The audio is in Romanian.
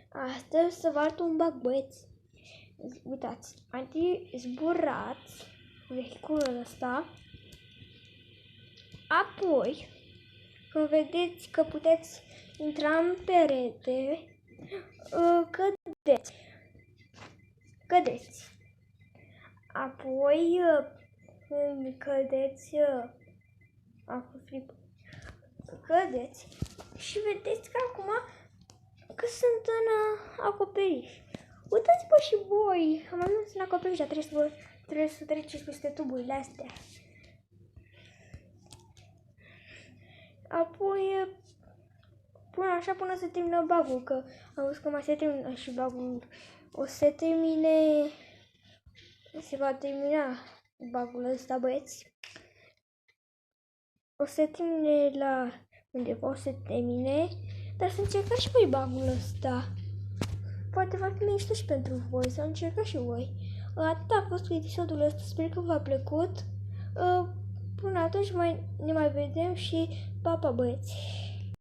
Astăzi să vă arăt un bug, băieți. Uitați, mai întâi zburați vehiculul ăsta, apoi când vedeți că puteți intra în perete, cădeți. Apoi când cădeți, cădeți și vedeți că acum că sunt în acoperiș. Uitați-vă și voi, am ajuns în acoperiș, dar trebuie să treceți peste tuburile astea. Apoi, până se termină bug-ul, că am văzut că mai se termină și bug-ul. Se va termina bug-ul ăsta, băieți. O să termine la undeva, o să termine, dar să încercați și voi bug-ul ăsta. Poate va fi mișto și pentru voi, să încercați și voi. Atât a fost episodul ăsta, sper că v-a plăcut. Până atunci ne mai vedem și pa, pa, băieți!